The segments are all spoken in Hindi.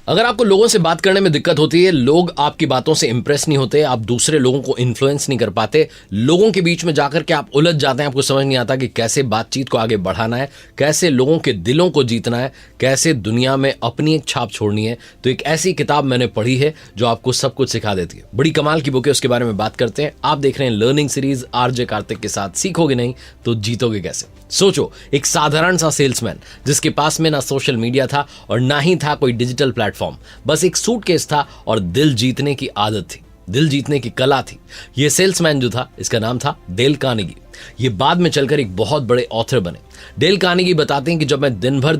अगर आपको लोगों से बात करने में दिक्कत होती है, लोग आपकी बातों से इंप्रेस नहीं होते, आप दूसरे लोगों को इन्फ्लुएंस नहीं कर पाते, लोगों के बीच में जाकर के आप उलझ जाते हैं, आपको समझ नहीं आता कि कैसे बातचीत को आगे बढ़ाना है, कैसे लोगों के दिलों को जीतना है, कैसे दुनिया में अपनी एक छाप छोड़नी है, तो एक ऐसी किताब मैंने पढ़ी है जो आपको सब कुछ सिखा देती है। बड़ी कमाल की बुक है, उसके बारे में बात करते हैं। आप देख रहे हैं लर्निंग सीरीज आरजे कार्तिक के साथ। सीखोगे नहीं तो जीतोगे कैसे। सोचो, एक साधारण सा सेल्समैन जिसके पास में ना सोशल मीडिया था और ना ही था कोई डिजिटल प्लेटफॉर्म, बस एक सूटकेस था और दिल जीतने की आदत थी, दिल जीतने की कला थी। ये सेल्समैन जो था, इसका नाम था डेल कार्नेगी। ये बाद में चलकर एक बहुत बड़े ऑथर बने। डेल कार्नेगी बताते हैं कि जब मैं दिन भर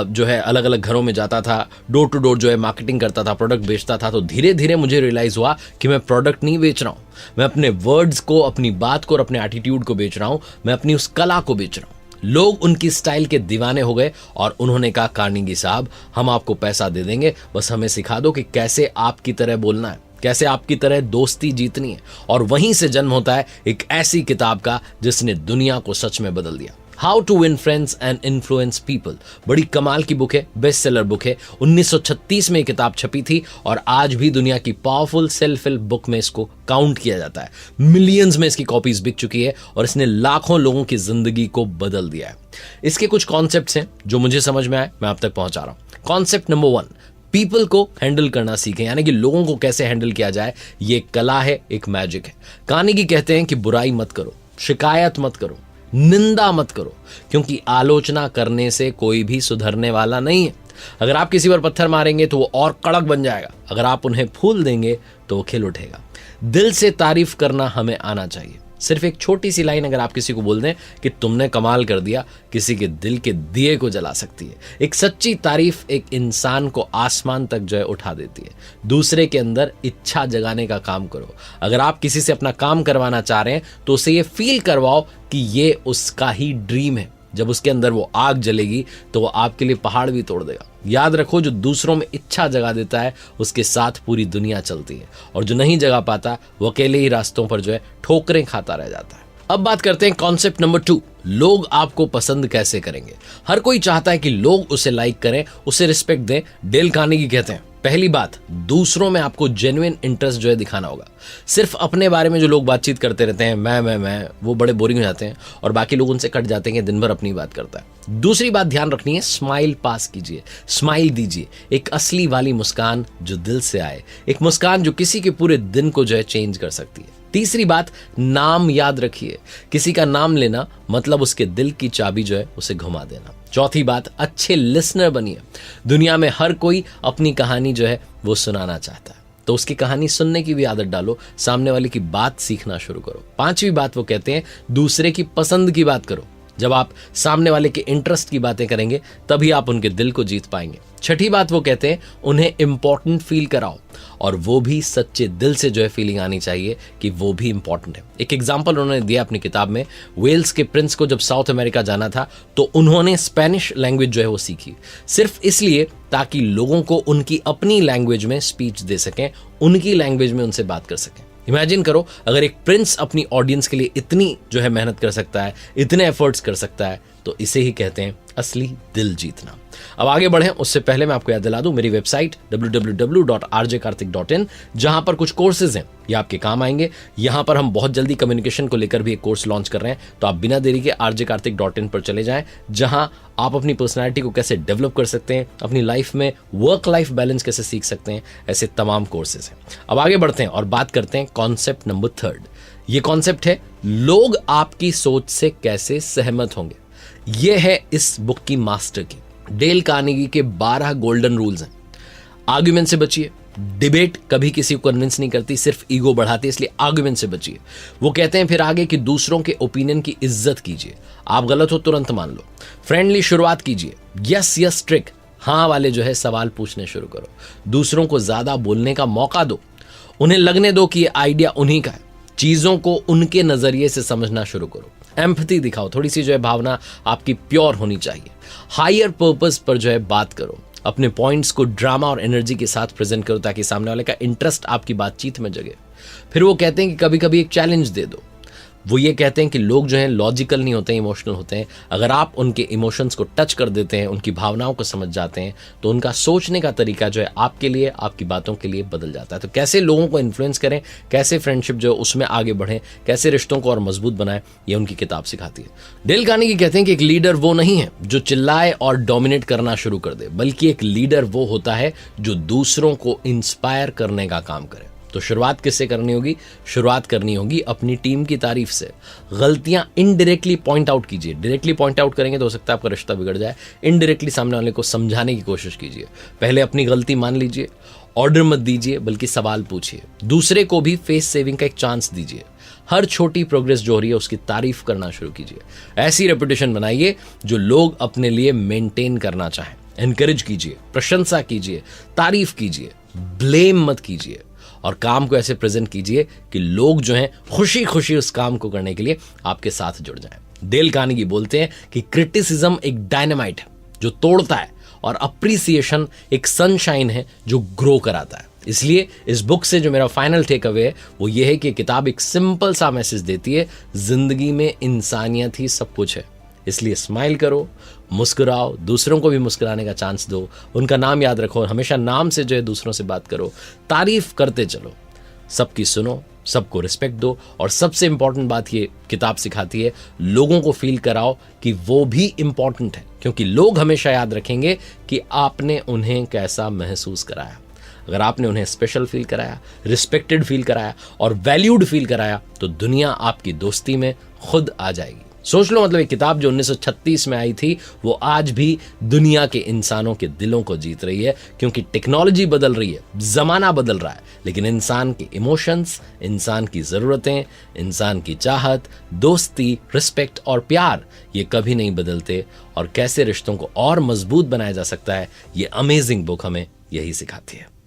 जो है अलग अलग घरों में जाता था, डोर टू डोर जो है मार्केटिंग करता था, प्रोडक्ट बेचता था, तो धीरे धीरे मुझे रियलाइज हुआ कि मैं प्रोडक्ट नहीं बेच रहा हूं, मैं अपने वर्ड्स को, अपनी बात को और अपने एटीट्यूड को बेच रहा हूं, मैं अपनी उस कला को बेच रहा हूं। लोग उनकी स्टाइल के दीवाने हो गए और उन्होंने कहा, कार्नेगी साहब, हम आपको पैसा दे देंगे, बस हमें सिखा दो कि कैसे आपकी तरह बोलना है, कैसे आपकी तरह दोस्ती जीतनी है। और वहीं से जन्म होता है एक ऐसी किताब का जिसने दुनिया को सच में बदल दिया। How to win friends and influence people. बड़ी कमाल की बुक है, बेस्ट सेलर बुक है। 1936 में ये किताब छपी थी और आज भी दुनिया की पावरफुल सेल्फ हेल्प बुक में इसको काउंट किया जाता है। मिलियंस में इसकी कॉपीज बिक चुकी है और इसने लाखों लोगों की जिंदगी को बदल दिया है। इसके कुछ कॉन्सेप्ट्स हैं जो मुझे समझ में आए, मैं आप तक पहुंचा रहा हूं। कॉन्सेप्ट नंबर 1, पीपल को हैंडल करना सीखें, यानी कि लोगों को कैसे हैंडल किया जाए। ये एक कला है, एक मैजिक है। कार्नेगी कहते हैं कि बुराई मत करो, शिकायत मत करो, निंदा मत करो, क्योंकि आलोचना करने से कोई भी सुधरने वाला नहीं है। अगर आप किसी पर पत्थर मारेंगे तो वो और कड़क बन जाएगा, अगर आप उन्हें फूल देंगे तो वो खिल उठेगा। दिल से तारीफ करना हमें आना चाहिए। सिर्फ एक छोटी सी लाइन अगर आप किसी को बोल दें कि तुमने कमाल कर दिया, किसी के दिल के दिए को जला सकती है। एक सच्ची तारीफ एक इंसान को आसमान तक जो है उठा देती है। दूसरे के अंदर इच्छा जगाने का काम करो। अगर आप किसी से अपना काम करवाना चाह रहे हैं तो उसे ये फील करवाओ कि ये उसका ही ड्रीम है। जब उसके अंदर वो आग जलेगी तो वो आपके लिए पहाड़ भी तोड़ देगा। याद रखो, जो दूसरों में इच्छा जगा देता है उसके साथ पूरी दुनिया चलती है, और जो नहीं जगा पाता वो अकेले ही रास्तों पर जो है ठोकरें खाता रह जाता है। अब बात करते हैं कॉन्सेप्ट नंबर 2, लोग आपको पसंद कैसे करेंगे। हर कोई चाहता है कि लोग उसे लाइक करें, उसे रिस्पेक्ट दें। डेल कार्नेगी कहते हैं, पहली बात, दूसरों में आपको जेन्युइन इंटरेस्ट जो है दिखाना होगा। सिर्फ अपने बारे में जो लोग बातचीत करते रहते हैं, मैं, वो बड़े बोरिंग हो जाते हैं और बाकी लोग उनसे कट जाते हैं कि दिन भर अपनी बात करता है। दूसरी बात ध्यान रखनी है, स्माइल पास कीजिए, स्माइल दीजिए, एक असली वाली मुस्कान जो दिल से आए, एक मुस्कान जो किसी के पूरे दिन को जो है चेंज कर सकती है। तीसरी बात, नाम याद रखिए, किसी का नाम लेना मतलब उसके दिल की चाबी जो है उसे घुमा देना। चौथी बात, अच्छे लिसनर बनिए। दुनिया में हर कोई अपनी कहानी जो है वो सुनाना चाहता है, तो उसकी कहानी सुनने की भी आदत डालो, सामने वाले की बात सीखना शुरू करो। पांचवी बात वो कहते हैं, दूसरे की पसंद की बात करो। जब आप सामने वाले के इंटरेस्ट की बातें करेंगे तभी आप उनके दिल को जीत पाएंगे। छठी बात वो कहते हैं, उन्हें इंपॉर्टेंट फील कराओ, और वो भी सच्चे दिल से जो है फीलिंग आनी चाहिए कि वो भी इंपॉर्टेंट है। एक एग्जांपल उन्होंने दिया अपनी किताब में, वेल्स के प्रिंस को जब साउथ अमेरिका जाना था तो उन्होंने स्पेनिश लैंग्वेज जो है वो सीखी, सिर्फ इसलिए ताकि लोगों को उनकी अपनी लैंग्वेज में स्पीच दे सकें, उनकी लैंग्वेज में उनसे बात कर सकें। इमेजिन करो, अगर एक प्रिंस अपनी ऑडियंस के लिए इतनी जो है मेहनत कर सकता है, इतने एफर्ट्स कर सकता है, तो इसे ही कहते हैं असली दिल जीतना। अब आगे बढ़ें उससे पहले मैं आपको याद दिला दूं मेरी वेबसाइट www.rjkarthik.in, जहां पर कुछ कोर्सेज हैं, ये आपके काम आएंगे। यहां पर हम बहुत जल्दी कम्युनिकेशन को लेकर भी एक कोर्स लॉन्च कर रहे हैं, तो आप बिना देरी के rjkarthik.in पर चले जाएं, जहां आप अपनी पर्सनैलिटी को कैसे डेवलप कर सकते हैं, अपनी लाइफ में वर्क लाइफ बैलेंस कैसे सीख सकते हैं, ऐसे तमाम कोर्सेज हैं। अब आगे बढ़ते हैं और बात करते हैं कॉन्सेप्ट नंबर 3। ये कॉन्सेप्ट है, लोग आपकी सोच से कैसे सहमत होंगे। यह है इस बुक की मास्टर की। डेल कार्नेगी के 12 गोल्डन रूल्स हैं। आर्ग्यूमेंट से बचिए, डिबेट कभी किसी को कन्विंस नहीं करती, सिर्फ ईगो बढ़ाती है, इसलिए आर्ग्यूमेंट से बचिए। वो कहते हैं फिर आगे कि दूसरों के ओपिनियन की इज्जत कीजिए, आप गलत हो तुरंत मान लो। फ्रेंडली शुरुआत कीजिए, यस यस ट्रिक, हाँ वाले जो है सवाल पूछने शुरू करो। दूसरों को ज्यादा बोलने का मौका दो, उन्हें लगने दो कि ये आइडिया उन्हीं का है। चीजों को उनके नजरिए से समझना शुरू करो। एम्पैथी दिखाओ, थोड़ी सी जो है भावना आपकी प्योर होनी चाहिए। हायर पर्पस पर जो है बात करो, अपने पॉइंट्स को ड्रामा और एनर्जी के साथ प्रेजेंट करो ताकि सामने वाले का इंटरेस्ट आपकी बातचीत में जगे। फिर वो कहते हैं कि कभी कभी एक चैलेंज दे दो, वो ये कहते हैं कि लोग जो हैं लॉजिकल नहीं होते हैं, इमोशनल होते हैं। अगर आप उनके इमोशंस को टच कर देते हैं, उनकी भावनाओं को समझ जाते हैं, तो उनका सोचने का तरीका जो है आपके लिए, आपकी बातों के लिए बदल जाता है। तो कैसे लोगों को इन्फ्लुएंस करें, कैसे फ्रेंडशिप जो है उसमें आगे बढ़ें, कैसे रिश्तों को और मजबूत बनाएं, ये उनकी किताब सिखाती है। डेल कार्नेगी कहते हैं कि एक लीडर वो नहीं है जो चिल्लाए और डोमिनेट करना शुरू कर दे, बल्कि एक लीडर वो होता है जो दूसरों को इंस्पायर करने का काम करे। तो शुरुआत किससे करनी होगी? शुरुआत करनी होगी अपनी टीम की तारीफ से। गलतियां इनडायरेक्टली पॉइंट आउट कीजिए। डायरेक्टली पॉइंट आउट करेंगे तो हो सकता है आपका रिश्ता बिगड़ जाए। इनडायरेक्टली सामने वाले को समझाने की कोशिश कीजिए। पहले अपनी गलती मान लीजिए, ऑर्डर मत दीजिए बल्कि सवाल पूछिए। दूसरे को भी फेस सेविंग का एक चांस दीजिए। हर छोटी प्रोग्रेस जो हो रही है उसकी तारीफ करना शुरू कीजिए। ऐसी रेपुटेशन बनाइए जो लोग अपने लिए मेंटेन करना चाहें। एनकरेज कीजिए, प्रशंसा कीजिए, तारीफ कीजिए, ब्लेम मत कीजिए, और काम को ऐसे प्रेजेंट कीजिए कि लोग जो हैं खुशी खुशी उस काम को करने के लिए आपके साथ जुड़ जाएं। डेल कार्नेगी बोलते हैं कि क्रिटिसिज्म एक डायनामाइट है जो तोड़ता है, और अप्रिसिएशन एक सनशाइन है जो ग्रो कराता है। इसलिए इस बुक से जो मेरा फाइनल टेक अवे है वो ये है कि किताब एक सिंपल सा मैसेज देती है, जिंदगी में इंसानियत ही सब कुछ है। इसलिए स्माइल करो, मुस्कुराओ, दूसरों को भी मुस्कुराने का चांस दो, उनका नाम याद रखो, हमेशा नाम से जो है दूसरों से बात करो, तारीफ करते चलो, सबकी सुनो, सबको रिस्पेक्ट दो, और सबसे इंपॉर्टेंट बात ये किताब सिखाती है, लोगों को फील कराओ कि वो भी इंपॉर्टेंट है, क्योंकि लोग हमेशा याद रखेंगे कि आपने उन्हें कैसा महसूस कराया। अगर आपने उन्हें स्पेशल फील कराया, रिस्पेक्टेड फील कराया और वैल्यूड फील कराया, तो दुनिया आपकी दोस्ती में खुद आ जाएगी। सोच लो, मतलब एक किताब जो 1936 में आई थी वो आज भी दुनिया के इंसानों के दिलों को जीत रही है, क्योंकि टेक्नोलॉजी बदल रही है, जमाना बदल रहा है, लेकिन इंसान के इमोशंस, इंसान की जरूरतें, इंसान की चाहत, दोस्ती, रिस्पेक्ट और प्यार, ये कभी नहीं बदलते। और कैसे रिश्तों को और मजबूत बनाया जा सकता है, ये अमेजिंग बुक हमें यही सिखाती है।